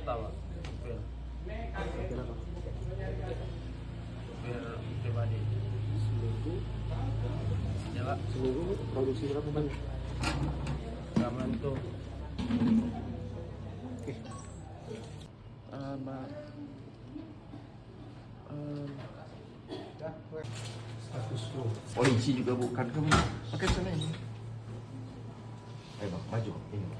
pertama supir Kenapa? supir pribadi Seminggu. ya Kak. Seminggu produksi berapa banyak? Kamen tuh Oke. Mbak. Status lo. Polisi juga bukan kamu. Pakai sana ini. Ayo bang, maju ini.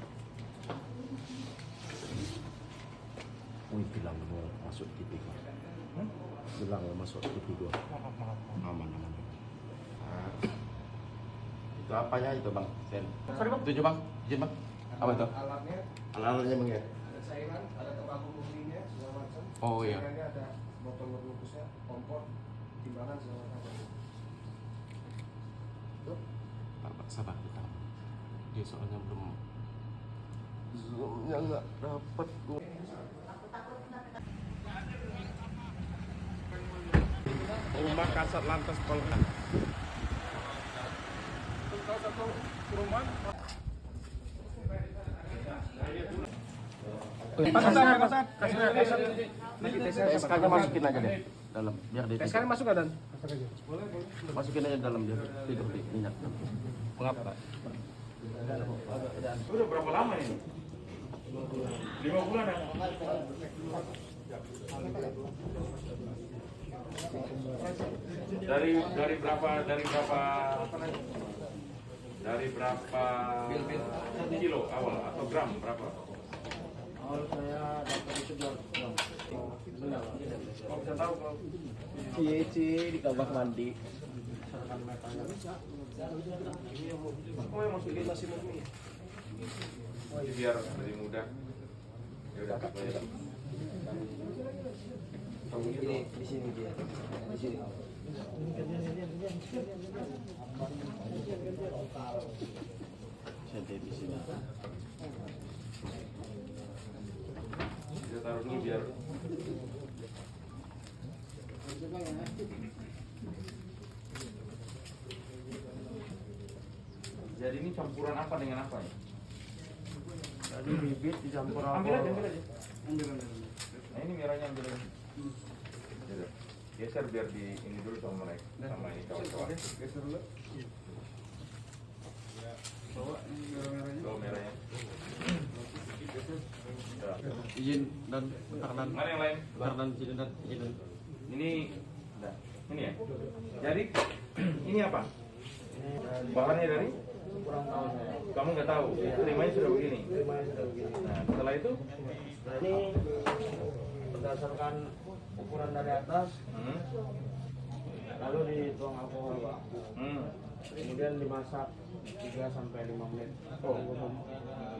Wih, bilang mau masuk TV gua. Bilang mau masuk TV gua. Aman. Itu apanya itu bang? Sen. Sorry bang. Itu bang. Izin bang. Apa itu? Alatnya, Alatnya bang ya. ada saingan, ada tembakau murninya segala macam. Oh, iya. Saingannya ada botol berbungkusnya, kompor, timbangan segala macam. Tuh. Pak, sabar kita. Dia soalnya belum zoomnya nggak dapat gua. rumah kasat lantas Polres. SK-nya masukin aja deh dalam biar dia Sekarang masuk nggak Dan? masukin aja dalam dia tidur di minyak. Mengapa? Udah berapa lama ini? 5 bulan ya? Dari berapa kilo awal atau gram berapa? Awal saya dapat itu 200 gram. Kok bisa tahu kalau Di kamar mandi. oh yang masukin masih murni? Biar lebih mudah. Ya udah Pak. Ini di sini dia. Di sini. Saya di sini. Kita taruh ini biar jadi ini campuran apa dengan apa ya? Jadi bibit dicampur Ambil aja. Ambil. Nah ini merahnya ambil aja. Gitu. Geser biar di ini dulu sama mereka, sama ini kawan-kawan. Geser dulu. Bawa merahnya. Udah. Izin dan bentar dan Mana yang lain? bentar dan izin dan izin. Ini, nah, ini ya. Jadi ini apa? Bahannya dari? Kurang tahu saya. Kamu nggak tahu. Terimanya sudah begini. Terima sudah begini. Nah setelah itu, Nah ini berdasarkan ukuran dari atas, lalu dituang alkohol Pak. Kemudian dimasak 3 sampai 5 menit. Oh.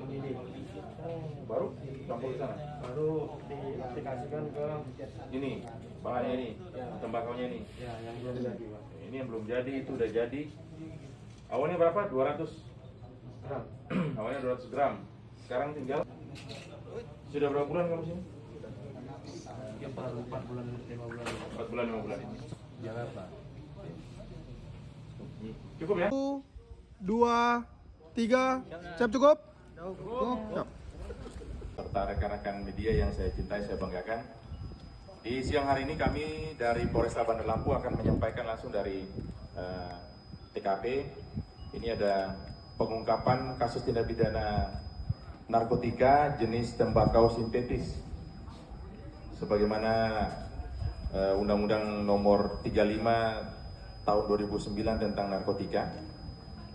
Mendidih. baru campur ke sana. Baru diaplikasikan ke Ini bahannya ini, tembakaunya ini. ya yang belum jadi Pak. Ini yang belum jadi, itu udah jadi. Awalnya berapa? 200 gram. Awalnya 200 gram. Sekarang tinggal. Sudah berapa bulan kamu sini? Ya, 4 bulan 5 bulan. 4 bulan 5 bulan. Jakarta. Cukup ya? 2, 3, siap cukup? Siap. Serta rekan-rekan media yang saya cintai, saya banggakan. Di siang hari ini kami dari Polresta Bandar Lampung akan menyampaikan langsung dari TKP. Ini ada pengungkapan kasus tindak pidana narkotika jenis tembakau sintetis. Sebagaimana Undang-Undang Nomor 35 Tahun 2009 tentang narkotika.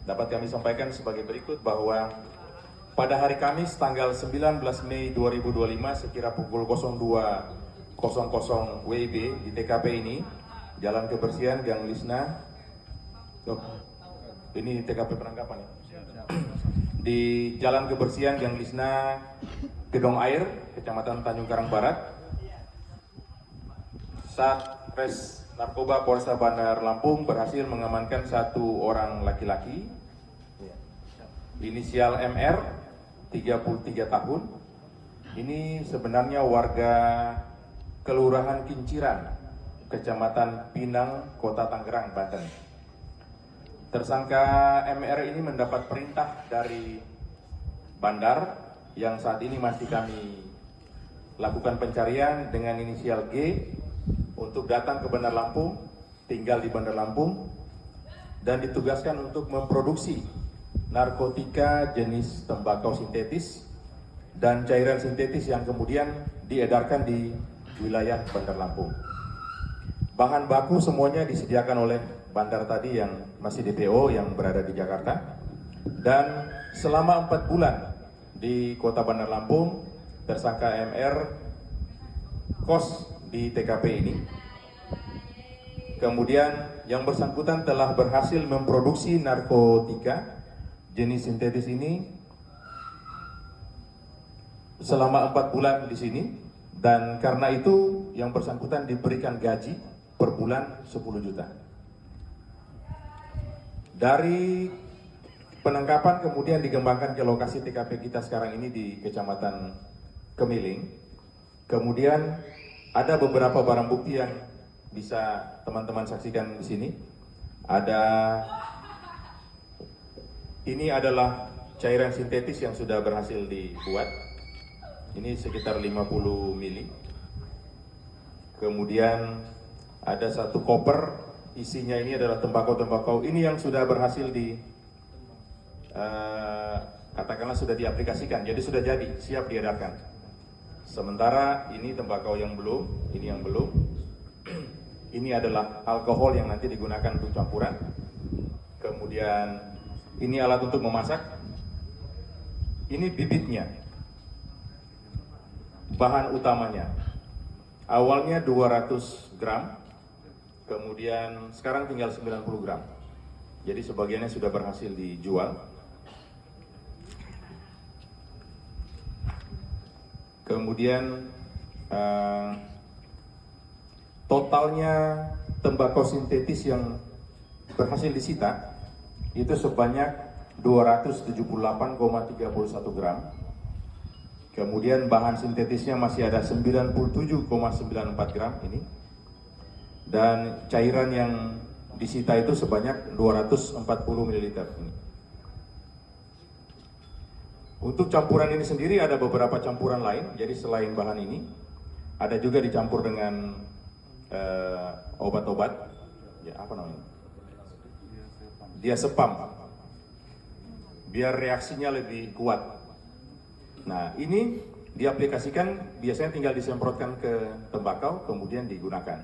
Dapat kami sampaikan sebagai berikut bahwa pada hari Kamis tanggal 19 Mei 2025 sekira pukul 02.00 WIB di TKP ini, Jalan Kebersihan Gang Lisna. Ini TKP penangkapan ya. Di Jalan Kebersihan Gang Lisna, Gedong Air, Kecamatan Tanjung Karang Barat. Satres Narkoba Polresta Bandar Lampung berhasil mengamankan 1 orang laki-laki, inisial MR, 33 tahun. Ini sebenarnya warga Kelurahan Kinciran, Kecamatan Pinang, Kota Tangerang, Banten. Tersangka MR ini mendapat perintah dari bandar yang saat ini masih kami lakukan pencarian dengan inisial G untuk datang ke Bandar Lampung, tinggal di Bandar Lampung, dan ditugaskan untuk memproduksi narkotika jenis tembakau sintetis dan cairan sintetis yang kemudian diedarkan di wilayah Bandar Lampung. Bahan baku semuanya disediakan oleh bandar tadi yang masih DPO yang berada di Jakarta. Dan selama 4 bulan di kota Bandar Lampung, tersangka MR kos di TKP ini. Kemudian yang bersangkutan telah berhasil memproduksi narkotika jenis sintetis ini selama 4 bulan di sini, dan karena itu yang bersangkutan diberikan gaji per bulan 10 juta. Dari penangkapan kemudian dikembangkan ke lokasi TKP kita sekarang ini di Kecamatan Kemiling. Kemudian ada beberapa barang bukti yang bisa teman-teman saksikan di sini. Ini adalah cairan sintetis yang sudah berhasil dibuat. Ini sekitar 50 mili. Kemudian ada satu koper, isinya ini adalah tembakau-tembakau. Ini yang sudah berhasil katakanlah sudah diaplikasikan, jadi sudah jadi, siap diedarkan. Sementara ini tembakau yang belum, ini yang belum. Ini adalah alkohol yang nanti digunakan untuk campuran. Kemudian ini alat untuk memasak. Ini bibitnya. Bahan utamanya. Awalnya 200 gram, kemudian sekarang tinggal 90 gram. Jadi sebagiannya sudah berhasil dijual. Kemudian totalnya tembakau sintetis yang berhasil disita itu sebanyak 278,31 gram. Kemudian bahan sintetisnya masih ada 97,94 gram ini. Dan cairan yang disita itu sebanyak 240 ml ini. Untuk campuran ini sendiri ada beberapa campuran lain. Jadi selain bahan ini, ada juga dicampur dengan obat-obat. Ya, apa namanya? Diazepam. Biar reaksinya lebih kuat. Nah, ini diaplikasikan, biasanya tinggal disemprotkan ke tembakau, kemudian digunakan.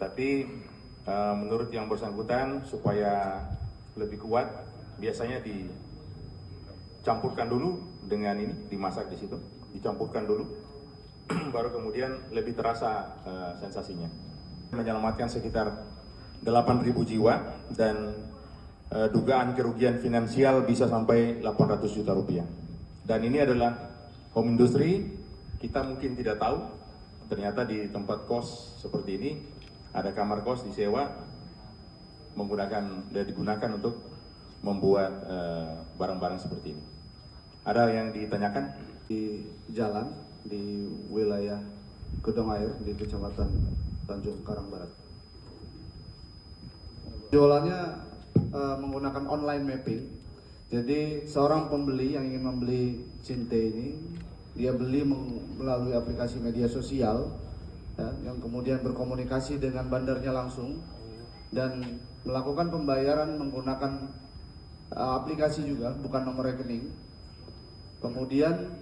Tapi menurut yang bersangkutan, supaya lebih kuat, biasanya dicampurkan dulu dengan ini, dimasak di situ, dicampurkan dulu, baru kemudian lebih terasa sensasinya. Menyelamatkan sekitar 8.000 jiwa dan dugaan kerugian finansial bisa sampai 800 juta rupiah. Dan ini adalah home industry, kita mungkin tidak tahu, ternyata di tempat kos seperti ini, ada kamar kos disewa, digunakan untuk membuat barang-barang seperti ini. Ada yang ditanyakan? Di jalan di wilayah Gedong Air di Kecamatan Tanjung Karang Barat. Jualannya menggunakan online mapping. Jadi seorang pembeli yang ingin membeli Cinte ini, dia beli melalui aplikasi media sosial, ya, yang kemudian berkomunikasi dengan bandarnya langsung dan melakukan pembayaran menggunakan aplikasi juga, bukan nomor rekening. Kemudian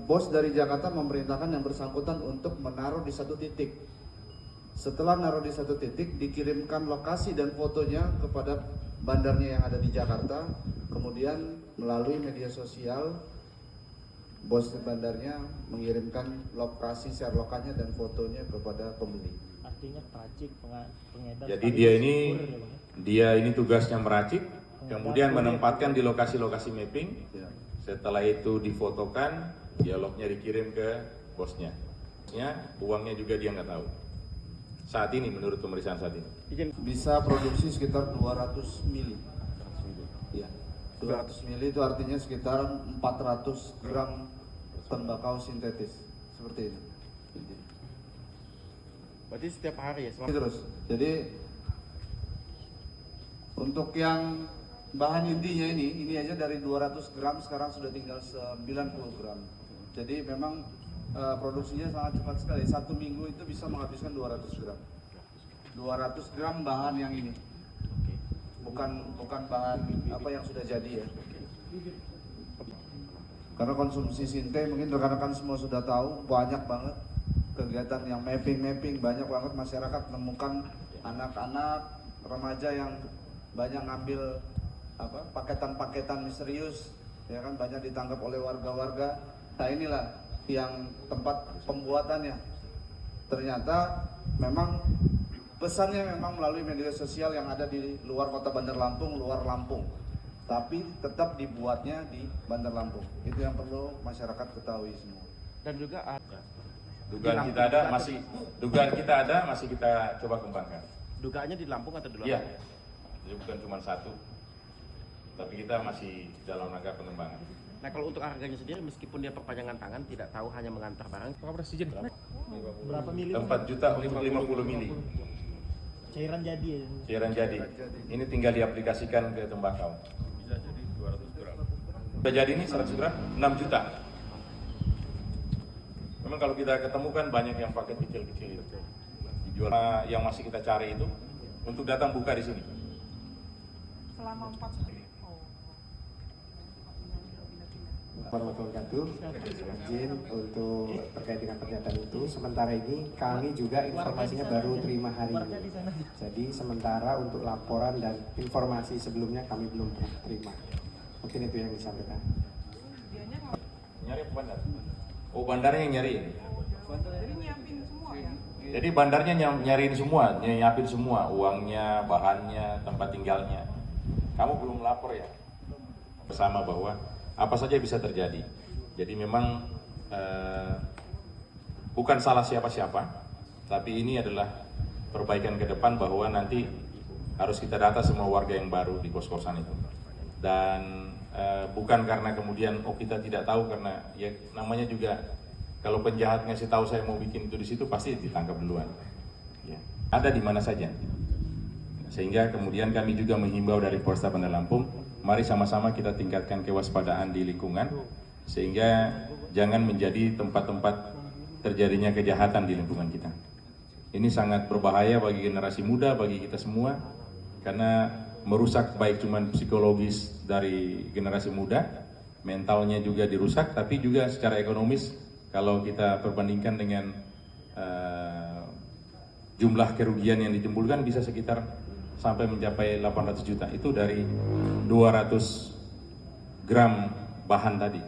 bos dari Jakarta memerintahkan yang bersangkutan untuk menaruh di satu titik. Setelah naruh di satu titik, dikirimkan lokasi dan fotonya kepada bandarnya yang ada di Jakarta. Kemudian melalui media sosial, bos bandarnya mengirimkan lokasi share lokalnya dan fotonya kepada pembeli. Artinya peracik, pengedar. Jadi dia ini tugasnya meracik, kemudian menempatkan di lokasi-lokasi mapping. Ya. Setelah itu difotokan, dialognya dikirim ke bosnya. Uangnya juga dia nggak tahu. Saat ini menurut pemeriksaan saat ini. Bisa produksi sekitar 200 mili. Ya. 200 mili itu artinya sekitar 400 gram tembakau sintetis. Seperti itu. Berarti setiap hari ya? Terus. Jadi untuk yang bahan intinya ini aja dari 200 gram sekarang sudah tinggal 90 gram. Jadi memang produksinya sangat cepat sekali. 1 minggu itu bisa menghabiskan 200 gram. 200 gram bahan yang ini. Bukan bahan apa yang sudah jadi ya. Karena konsumsi Sinte mungkin rekan-rekan semua sudah tahu, banyak banget kegiatan yang mapping, banyak banget masyarakat menemukan anak-anak remaja yang banyak ngambil apa paketan-paketan misterius, ya kan, banyak ditangkap oleh warga-warga. Nah inilah yang tempat pembuatannya. Ternyata memang pesannya memang melalui media sosial yang ada di luar kota Bandar Lampung, luar Lampung, tapi tetap dibuatnya di Bandar Lampung. Itu yang perlu masyarakat ketahui semua. Dan juga ada Dugaan kita ada masih kita coba kembangkan. dugaannya di Lampung atau di luar? Iya, jadi bukan cuma satu, tapi kita masih dalam rangka pengembangan. Nah kalau untuk harganya sendiri meskipun dia perpanjangan tangan tidak tahu hanya mengantar barang. Berapa mili? 4 juta untuk 50 mili. Cairan jadi ya? Cairan jadi. Ini tinggal diaplikasikan ke tembakau. Bisa jadi 200 gram. Sudah jadi ini 100 gram 6 juta. Memang kalau kita ketemukan banyak yang paket kecil-kecil itu. Dijual. Yang masih kita cari itu untuk datang buka di sini. Selama 4 warahmatullahi wabarakatuh. Izin untuk terkait dengan pernyataan itu. Sementara ini kami juga informasinya baru terima hari ini. Jadi sementara untuk laporan dan informasi sebelumnya kami belum pernah terima. Mungkin itu yang disampaikan. Nyari ke bandar. Oh bandarnya yang nyariin. Jadi nyiapin semua ya? Jadi bandarnya nyariin semua, nyiapin semua, uangnya, bahannya, tempat tinggalnya. Kamu belum lapor ya? Bersama bahwa apa saja bisa terjadi. Jadi memang bukan salah siapa-siapa, tapi ini adalah perbaikan ke depan bahwa nanti harus kita data semua warga yang baru di kos-kosan itu. Dan bukan karena kemudian kita tidak tahu, karena ya namanya juga kalau penjahat ngasih tahu saya mau bikin itu di situ pasti ditangkap duluan. Ya. Ada di mana saja. Sehingga kemudian kami juga menghimbau dari Polresta Bandar Lampung, mari sama-sama kita tingkatkan kewaspadaan di lingkungan sehingga jangan menjadi tempat-tempat terjadinya kejahatan di lingkungan kita. Ini sangat berbahaya bagi generasi muda, bagi kita semua, karena merusak baik cuman psikologis dari generasi muda, mentalnya juga dirusak, tapi juga secara ekonomis kalau kita perbandingkan dengan jumlah kerugian yang ditimbulkan bisa sekitar sampai mencapai 800 juta. Itu dari 200 gram bahan tadi.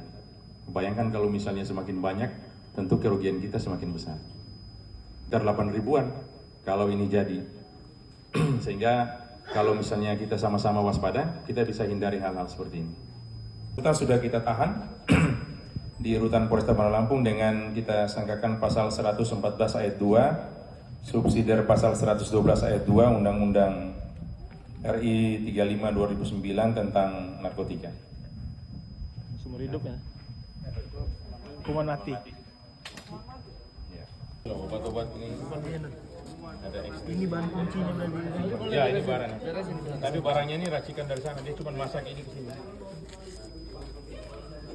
Bayangkan kalau misalnya semakin banyak, tentu kerugian kita semakin besar. Sekitar 8 ribuan kalau ini jadi. Sehingga kalau misalnya kita sama-sama waspada, kita bisa hindari hal-hal seperti ini. Sudah kita tahan di rutan Polresta Bandar Lampung dengan kita sangkakan pasal 114 ayat 2, subsidiar pasal 112 ayat 2 Undang-Undang RI 35 2009 tentang narkotika. Seumur hidup ya? Hukuman mati. Ya. Obat-obat ini ada ekstrim. Ini bahan kuncinya berarti. Ya ini barang. Tapi barangnya ini racikan dari sana, dia cuma masak ini ke sini.